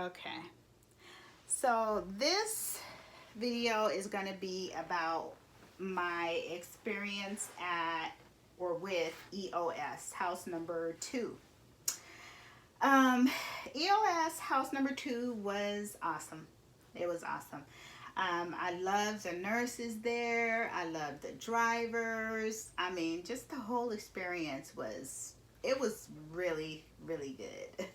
Okay, so this video is going to be about my experience at or with EOS house number 2. Um, EOS house number 2 was awesome. It was awesome. I loved the nurses there. I loved the drivers. I mean, just the whole experience was really, really good.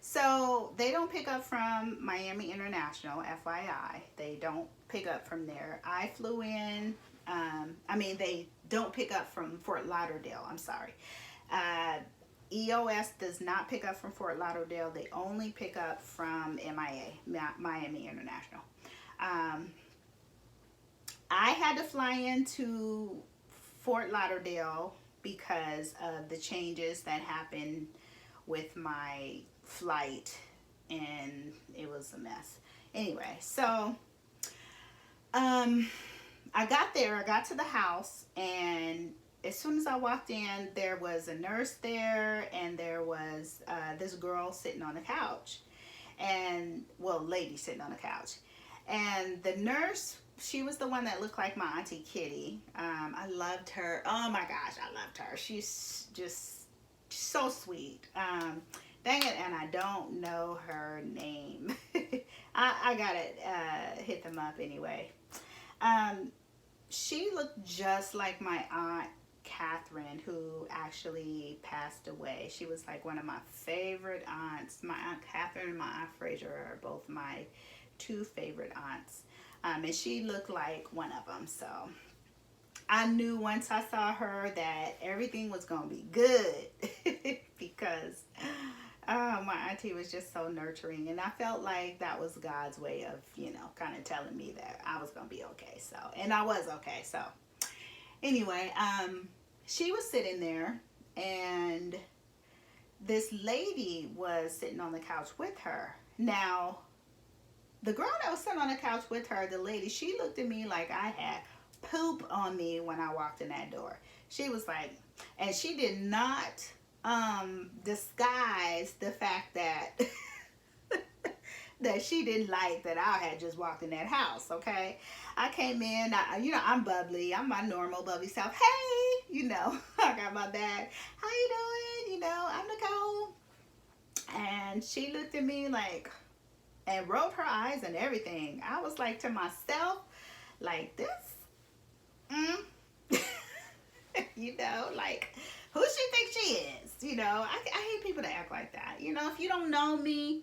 So they don't pick up from Miami International, FYI. They don't pick up from there. I flew in. They don't pick up from Fort Lauderdale. I'm sorry. Uh, EOS does not pick up from Fort Lauderdale. They only pick up from MIA, Miami International. Um, I had to fly into Fort Lauderdale because of the changes that happened with my flight, and it was a mess. Anyway, so um, I got there, I got to the house, and as soon as I walked in, there was a nurse there, and there was this girl sitting on the couch, and well, lady sitting on the couch, and the nurse, she was the one that looked like my auntie Kitty. I loved her. Oh my gosh, I loved her. She's just so sweet. Dang it, and I don't know her name. I gotta hit them up anyway. Um, she looked just like my aunt Catherine, who actually passed away. She was like one of my favorite aunts. My aunt Catherine and my aunt Fraser are both my two favorite aunts. And she looked like one of them. So I knew once I saw her that everything was going to be good because my auntie was just so nurturing. And I felt like that was God's way of, kind of telling me that I was going to be okay. So, and I was okay. So anyway, she was sitting there, and this lady was sitting on the couch with her. Now, the girl that was sitting on the couch with her, the lady, she looked at me like I had poop on me when I walked in that door. She was like, and she did not disguise the fact that that she didn't like that I had just walked in that house. Okay, I came in, I'm bubbly, I'm my normal bubbly self. Hey, I got my bag. How you doing? I'm Nicole. And she looked at me like, and rolled her eyes and everything. I was like to myself, like this, like, who she think she is? I hate people that act like that. If you don't know me,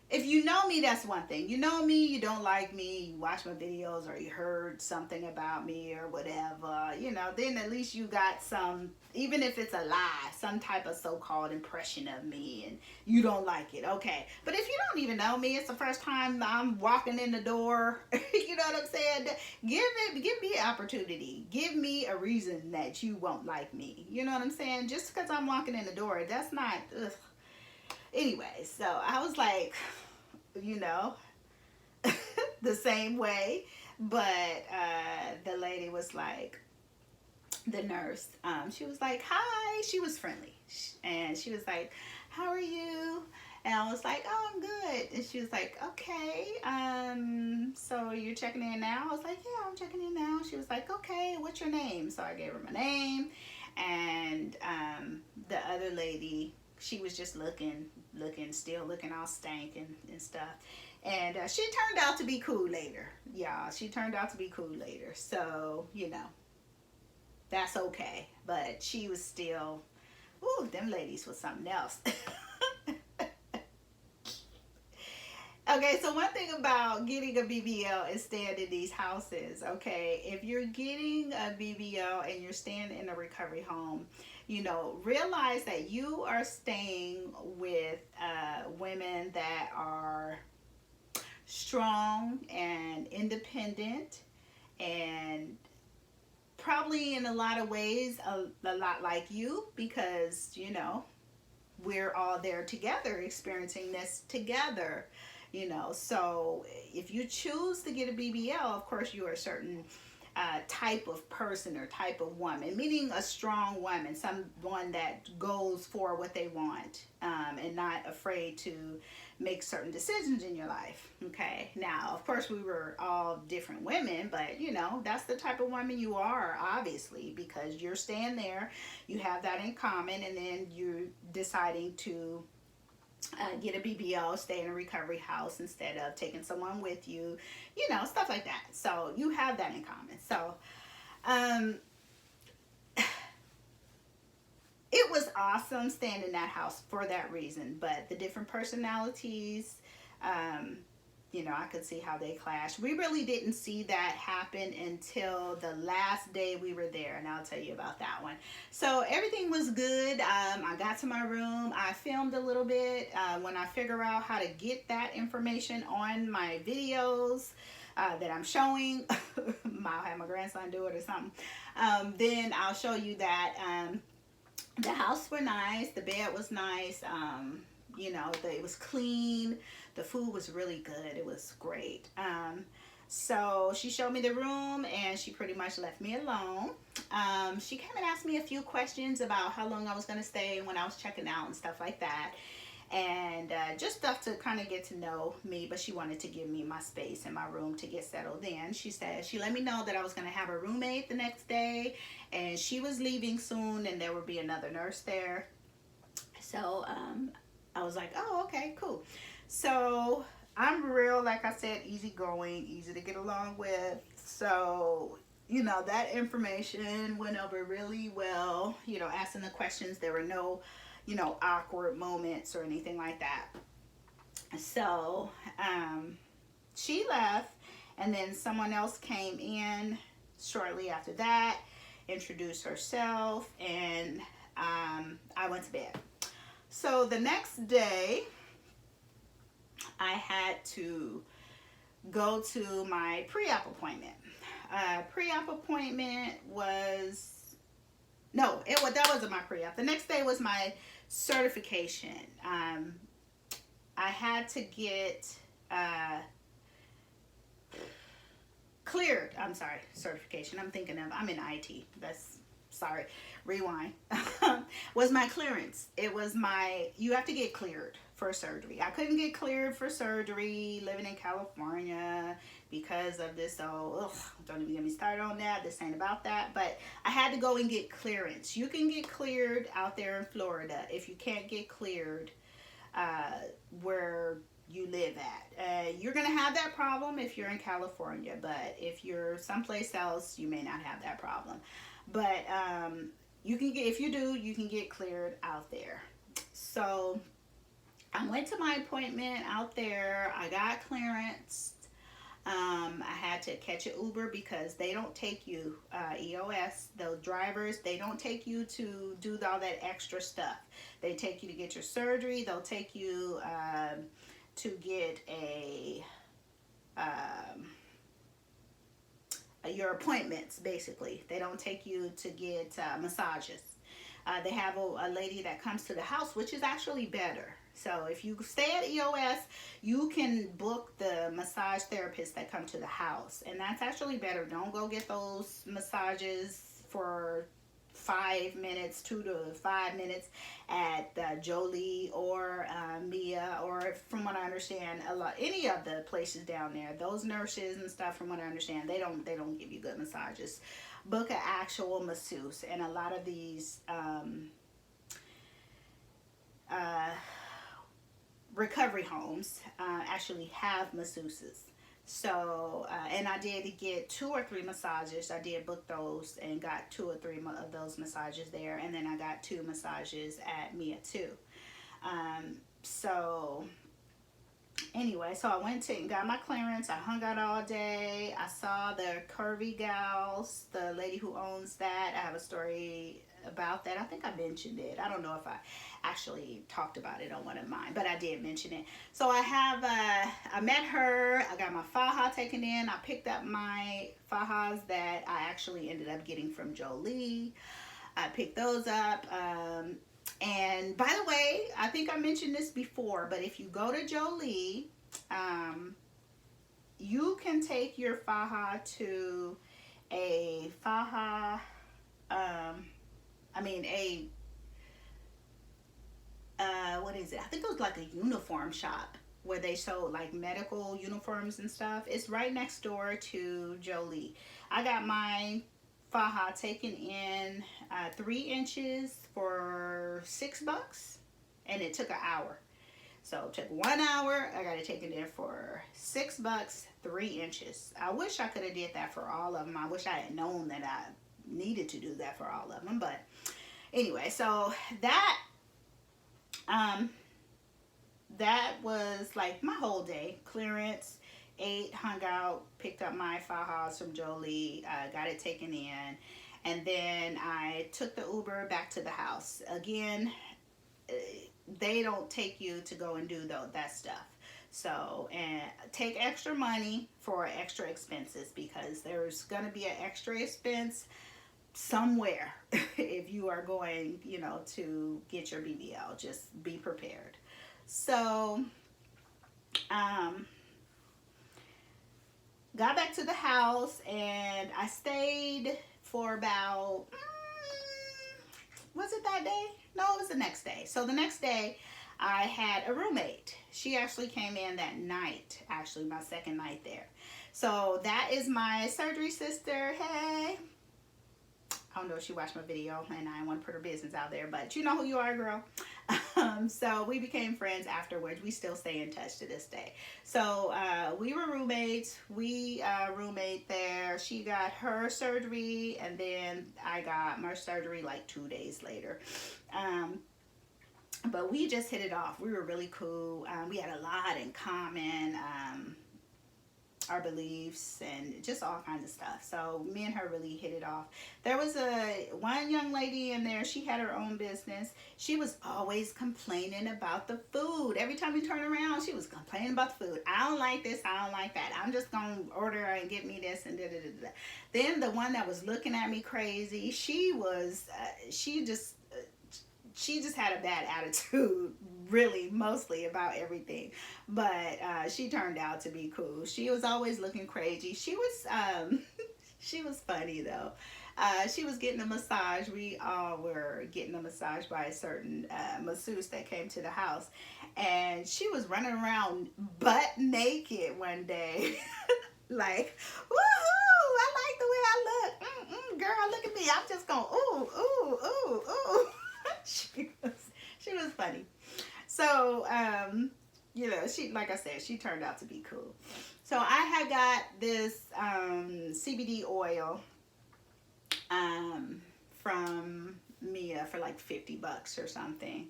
if you know me, that's one thing. You know me, you don't like me, you watch my videos, or you heard something about me or whatever, then at least you got some, even if it's a lie, some type of so-called impression of me, and you don't like it, okay. But if you don't even know me, it's the first time I'm walking in the door, you know what I'm saying? Give me an opportunity. Give me a reason that you won't like me. You know what I'm saying? Just because I'm walking in the door, that's not, ugh. Anyway, so I was like, the same way, but the lady was like, the nurse, she was like, hi. She was friendly, and she was like, how are you? And I was like, oh, I'm good. And she was like, okay, so you're checking in now? I was like, yeah, I'm checking in now. She was like, okay, what's your name? So I gave her my name, and the other lady, she was just still looking all stank and stuff. And she turned out to be cool later. Yeah, she turned out to be cool later. So, that's okay. But she was still, ooh, them ladies was something else. Okay, so one thing about getting a BBL is staying in these houses, okay? If you're getting a BBL and you're staying in a recovery home, realize that you are staying with women that are strong and independent, and probably in a lot of ways a lot like you, because, we're all there together experiencing this together. So if you choose to get a BBL, of course you are certain type of person or type of woman, meaning a strong woman, someone that goes for what they want, and not afraid to make certain decisions in your life. Okay, now of course we were all different women, but you know, that's the type of woman you are, obviously, because you're staying there, you have that in common, and then you're deciding to get a BBL, stay in a recovery house instead of taking someone with you, you know, stuff like that. So you have that in common. So it was awesome staying in that house for that reason. But the different personalities, you know, I could see how they clashed. We really didn't see that happen until the last day we were there, and I'll tell you about that one. So everything was good. I got to my room. I filmed a little bit. When I figure out how to get that information on my videos that I'm showing, I'll have my grandson do it or something. Then I'll show you that the house was nice. The bed was nice. You know, it was clean. The food was really good. It was great. So she showed me the room and she pretty much left me alone. She came and asked me a few questions about how long I was going to stay and when I was checking out and stuff like that. And just stuff to kind of get to know me, but she wanted to give me my space in my room to get settled in. She said she let me know that I was going to have a roommate the next day and she was leaving soon and there would be another nurse there. So I was like, oh, okay, cool. So I'm real, like I said, easygoing, easy to get along with. So, you know, that information went over really well. You know, asking the questions, there were no, you know, awkward moments or anything like that. So she left, and then someone else came in shortly after that, introduced herself, and I went to bed. So the next day, I had to go to my pre-op appointment. Pre-op appointment was, no, that wasn't my pre-op. The next day was my certification. I had to get cleared. I'm sorry, certification. I'm in IT. Sorry, rewind. Was my clearance. It was you have to get cleared for surgery. I couldn't get cleared for surgery living in California because of this. So, don't even get me started on that. This ain't about that. But I had to go and get clearance. You can get cleared out there in Florida if you can't get cleared where you live at. You're going to have that problem if you're in California. But if you're someplace else, you may not have that problem. But you can get, if you do, you can get cleared out there. So I went to my appointment out there. I got clearance. I had to catch an Uber because they don't take you, EOS, the drivers, they don't take you to do all that extra stuff. They take you to get your surgery. They'll take you to get your appointments, basically. They don't take you to get massages. They have a lady that comes to the house, which is actually better. So if you stay at EOS, you can book the massage therapists that come to the house. And that's actually better. Don't go get those massages for 5 minutes, 2 to 5 minutes at Jolie or Mia, or from what I understand, any of the places down there. Those nurses and stuff, from what I understand, they don't give you good massages. Book an actual masseuse, and a lot of these recovery homes actually have masseuses. So, and I did get 2 or 3 massages. I did book those and got 2 or 3 of those massages there. And then I got 2 massages at Mia too. So, anyway, so I went and got my clearance. I hung out all day. I saw the Curvy Gals, the lady who owns that. I have a story about that. I think I mentioned it. I don't know if I actually talked about it on one of mine, but I did mention it. So I met her. I got my faja taken in. I picked up my fajas that I actually ended up getting from Jolie. I picked those up. And by the way, I think I mentioned this before, but if you go to Jolie, you can take your faja to a faja, I mean what is it? I think it was like a uniform shop where they sold like medical uniforms and stuff. It's right next door to Jolie. I got my faja taken in 3 inches for $6, and it took an hour. So it took 1 hour. I got it taken in for $6, 3 inches. I wish I could have did that for all of them. I wish I had known that I needed to do that for all of them. But anyway, so um, that was like my whole day. Clearance, ate, hung out, picked up my fajas from Jolie, got it taken in, and then I took the Uber back to the house. Again, they don't take you to go and do that stuff. So, and take extra money for extra expenses, because there's going to be an extra expense somewhere if you are going, you know, to get your BBL. Just be prepared. So, got back to the house, and I stayed for about, was it that day? No, it was the next day. So the next day, I had a roommate. She actually came in that night, actually my second night there. So that is my surgery sister. Hey. I don't know if she watched my video, and I don't want to put her business out there, but you know who you are, girl. So we became friends afterwards. We still stay in touch to this day. So we were roommates. We roommate there. She got her surgery, and then I got my surgery like 2 days later. But we just hit it off. We were really cool. We had a lot in common. Our beliefs and just all kinds of stuff. So me and her really hit it off. There was one young lady in there. She had her own business. She was always complaining about the food. Every time we turn around, she was complaining about the food. I don't like this. I don't like that. I'm just gonna order and get me this and da da da da. Then the one that was looking at me crazy, she just had a bad attitude, really, mostly about everything. But she turned out to be cool. She was always looking crazy. She was she was funny though. She was getting a massage. We all were getting a massage by a certain masseuse that came to the house, and she was running around butt naked one day. Like, woohoo! I like the way I look. Girl, look at me. I'm just going, ooh, ooh, ooh, ooh. She was funny. So, you know, like I said, she turned out to be cool. So I had got this CBD oil from Mia for like $50 or something.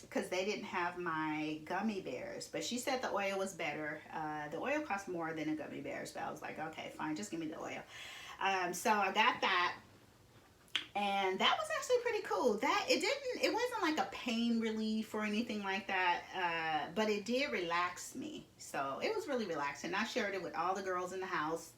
Because they didn't have my gummy bears, but she said the oil was better. The oil cost more than the gummy bears, but I was like, okay, fine, just give me the oil. So I got that. And that was actually pretty cool. It wasn't like a pain relief or anything like that, but it did relax me. So it was really relaxing. I shared it with all the girls in the house,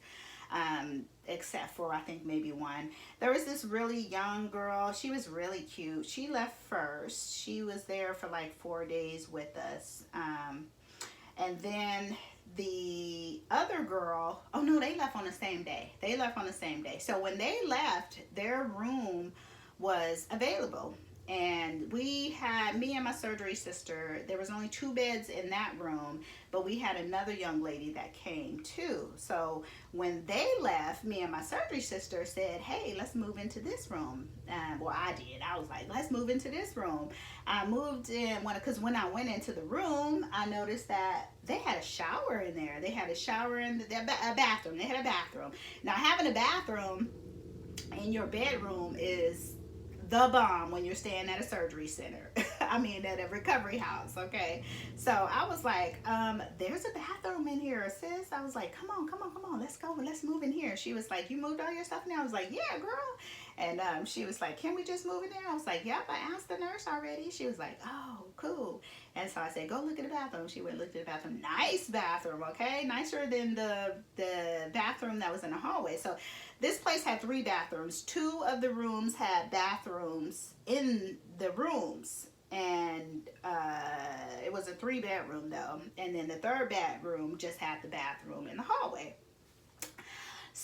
except for I think maybe one. There was this really young girl. She was really cute. She left first. She was there for like 4 days with us. And then the other girl, oh no, they left on the same day. So when they left, their room was available. And me and my surgery sister, there was only 2 beds in that room, but we had another young lady that came too. So when they left, me and my surgery sister said, hey, let's move into this room. Well, I did. I was like, let's move into this room. I moved in, because when I went into the room, I noticed that they had a shower in there. They had a shower in a bathroom. They had a bathroom. Now, having a bathroom in your bedroom is the bomb when you're staying at a surgery center. I mean, at a recovery house, okay? So I was like, there's a bathroom in here, sis. I was like, come on, let's go, let's move in here. She was like, you moved all your stuff in there? I was like, yeah, girl. And she was like, can we just move in there? I was like, yep, I asked the nurse already. She was like, oh, cool. And so I said, go look at the bathroom. She went and looked at the bathroom. Nice bathroom, okay? Nicer than the bathroom that was in the hallway. So this place had 3 bathrooms. 2 of the rooms had bathrooms in the rooms. And it was a 3-bedroom though. And then the 3rd bedroom just had the bathroom in the hallway.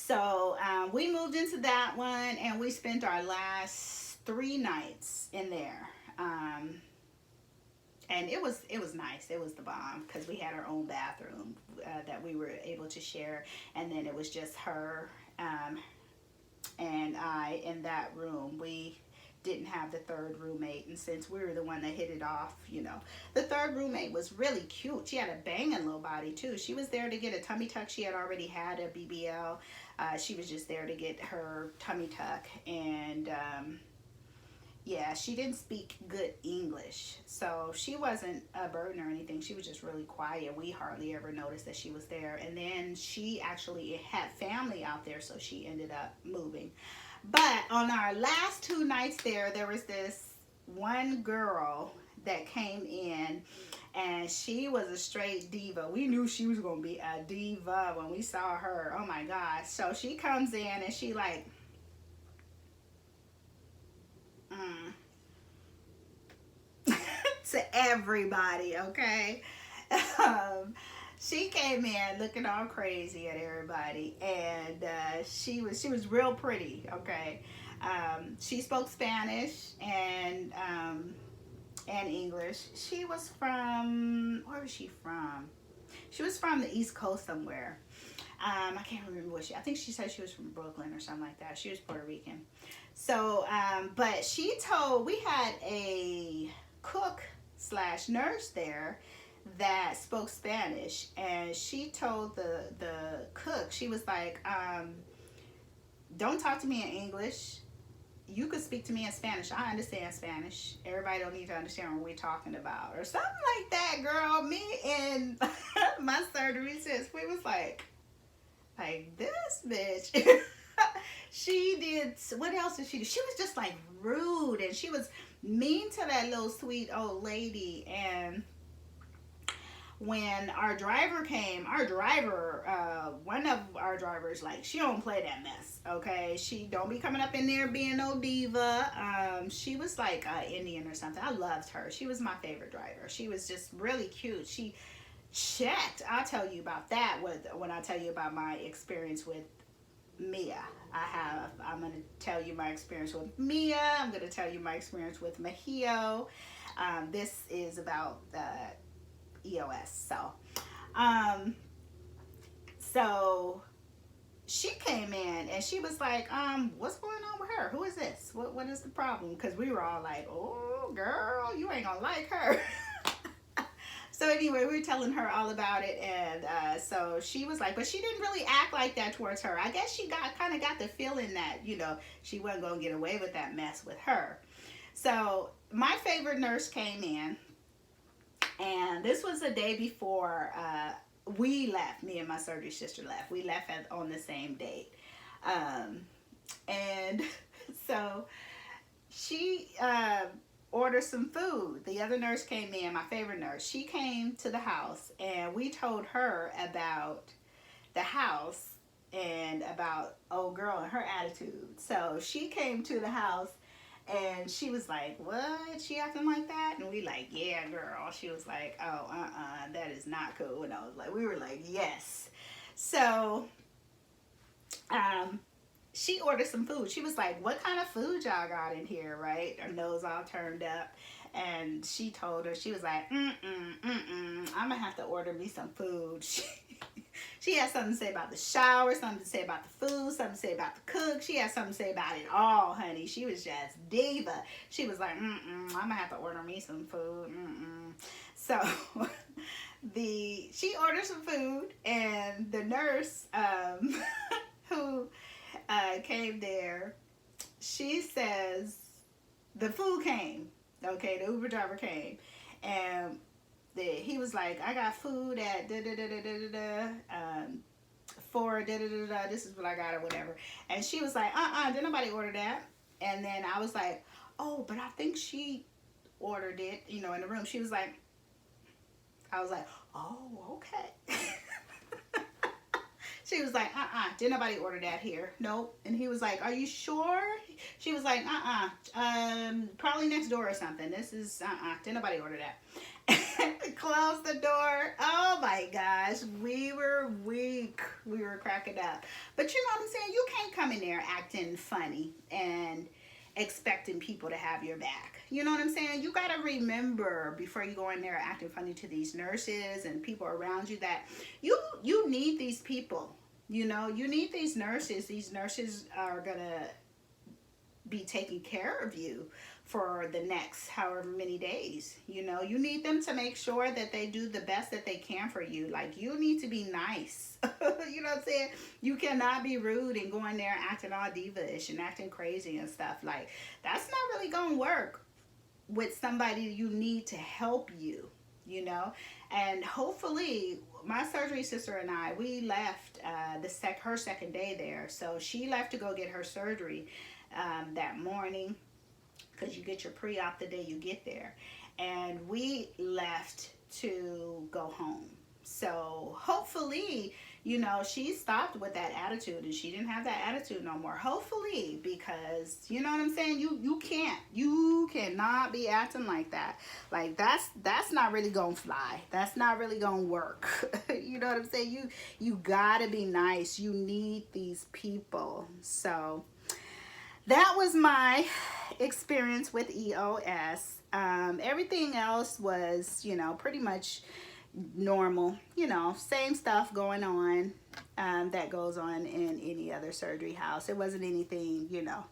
So we moved into that one, and we spent our last 3 nights in there. And it was nice. It was the bomb because we had our own bathroom that we were able to share, and then it was just her and I in that room. We didn't have the third roommate, and since we were the one that hit it off, the third roommate was really cute. She had a banging little body too. She was there to get a tummy tuck. She had already had a BBL. She was just there to get her tummy tuck, and yeah, she didn't speak good English, so she wasn't a burden or anything. She was just really quiet. We hardly ever noticed that she was there. And then she actually had family out there, so she ended up moving. But on our last 2 nights there was this one girl that came in, and she was a straight diva. We knew she was going to be a diva when we saw her. Oh my gosh. So she comes in, and she like, to everybody, okay? She came in looking all crazy at everybody, and she was real pretty, okay? She spoke Spanish and English. She was from, where was she from? She was from the East Coast somewhere. I can't remember what I think she said she was from Brooklyn or something like that. She was Puerto Rican. So, but she told, we had a cook / nurse there that spoke Spanish, and she told the cook, she was like, don't talk to me in English. You could speak to me in Spanish. I understand Spanish. Everybody don't need to understand what we're talking about, or something like that, girl. Me and my surgery sis, we was like this bitch. She did, what else did she do? She was just like rude, and she was mean to that little sweet old lady. And when our driver came, one of our drivers, like, she don't play that mess, okay? She don't be coming up in there being no diva. She was like Indian or something. I loved her. She was my favorite driver. She was just really cute. She checked. I'll tell you about that when I tell you about my experience with Mia. I'm going to tell you my experience with Mia. I'm going to tell you my experience with Mahio. This is about EOS. So she came in, and she was like, what's going on with her? Who is this? What is the problem? Because we were all like, oh, girl, you ain't gonna like her. So anyway, we were telling her all about it, and so she was like, but she didn't really act like that towards her. I guess she kind of got the feeling that, she wasn't going to get away with that mess with her. So my favorite nurse came in, and this was the day before we left. Me and my surgery sister left. We left on the same date. And so she ordered some food. The other nurse came in, my favorite nurse. She came to the house, and we told her about the house and about old girl and her attitude. So she came to the house, and she was like, what? She acting like that? And we like, yeah, girl. She was like, oh, that is not cool. And I was like, we were like, yes. So, she ordered some food. She was like, what kind of food y'all got in here, right? Her nose all turned up. And she told her, she was like, I'm gonna have to order me some food. She had something to say about the shower, something to say about the food, something to say about the cook. She had something to say about it all, honey. She was just diva. She was like, I'm gonna have to order me some food. So she ordered some food, and the nurse who came there, she says, the food came, okay, the Uber driver came, and he was like, I got food at for this is what I got or whatever. And she was like, did nobody order that? And then I was like, oh, but I think she ordered it, in the room. She was like, I was like, oh, okay. She was like, did nobody order that here? Nope. And he was like, are you sure? She was like, probably next door or something. This is, did nobody order that? close the door. Oh my gosh, we were weak. We were cracking up. But you know what I'm saying? You can't come in there acting funny and expecting people to have your back. You know what I'm saying? You got to remember before you go in there acting funny to these nurses and people around you that you need these people. You know, you need these nurses. These nurses are going to be taking care of you for the next however many days. You know, you need them to make sure that they do the best that they can for you. Like, you need to be nice. You know what I'm saying? You cannot be rude and go in there acting all diva-ish and acting crazy and stuff. Like, that's not really gonna work with somebody you need to help you, you know. And hopefully my surgery sister and I, we left her second day there. So she left to go get her surgery that morning, because you get your pre-op the day you get there, and we left to go home. So hopefully, you know, she stopped with that attitude and she didn't have that attitude no more. Hopefully, because you know what I'm saying, you cannot be acting like that. Like, that's not really gonna fly. That's not really gonna work. You know what I'm saying? You gotta be nice. You need these people. So that was my experience with EOS. Everything else was, you know, pretty much normal. You know, same stuff going on that goes on in any other surgery house. It wasn't anything, you know,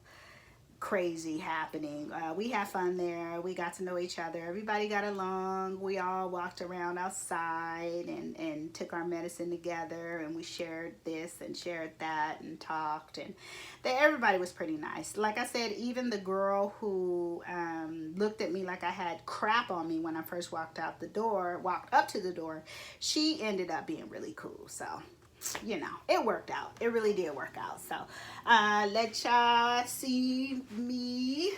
crazy happening. We had fun there. We got to know each other. Everybody got along. We all walked around outside and took our medicine together, and we shared this and shared that and talked, and everybody was pretty nice. Like I said, even the girl who looked at me like I had crap on me when I first walked up to the door, she ended up being really cool. So, you know, it worked out. It really did work out. So let y'all see me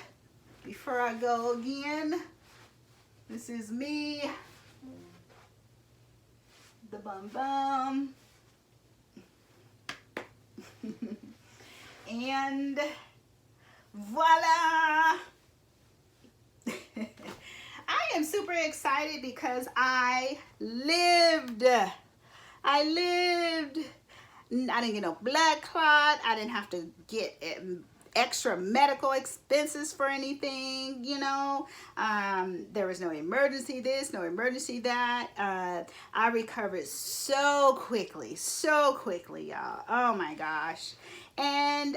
before I go again. This is me, the bum bum. And voila. I am super excited because I lived. I didn't get no blood clot. I didn't have to get extra medical expenses for anything, you know. There was no emergency this, no emergency that. I recovered so quickly, y'all. Oh my gosh. And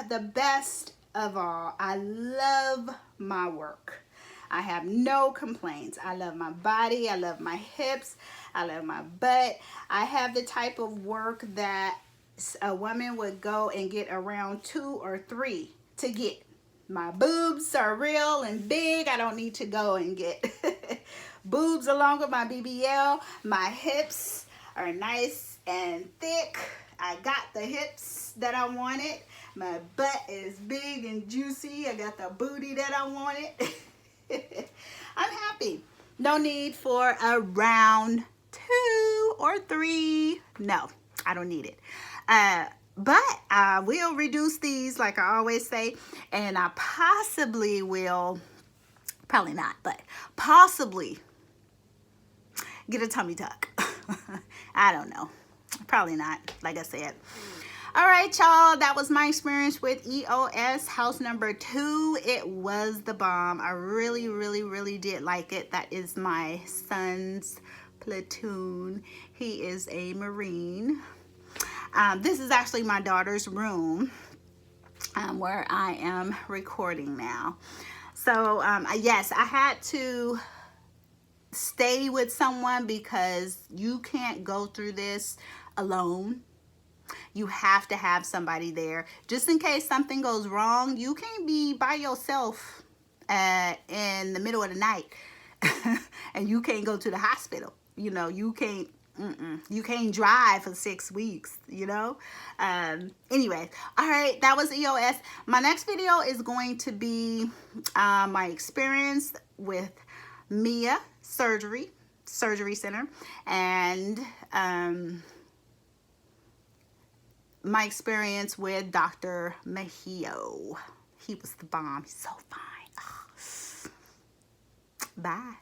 the best of all, I love my work. I have no complaints. I love my body. I love my hips. I love my butt. I have the type of work that a woman would go and get around 2 or 3 to get. My boobs are real and big. I don't need to go and get boobs along with my BBL. My hips are nice and thick. I got the hips that I wanted. My butt is big and juicy. I got the booty that I wanted. I'm happy. No need for a round 2 or 3. No, I don't need it. But I will reduce these, like I always say, and I possibly will, probably not, but possibly get a tummy tuck. I don't know. Probably not, like I said. All right, y'all, that was my experience with EOS house number 2. It was the bomb. I really, really, really did like it. That is my son's platoon. He is a Marine. This is actually my daughter's room where I am recording now. So, yes, I had to stay with someone because you can't go through this alone. You have to have somebody there just in case something goes wrong. You can't be by yourself in the middle of the night and you can't go to the hospital. You know, you can't drive for 6 weeks, you know. Anyway, all right, that was EOS. My next video is going to be my experience with Mia Surgery Center, and my experience with Dr. Mejio. He was the bomb. He's so fine. Oh. Bye.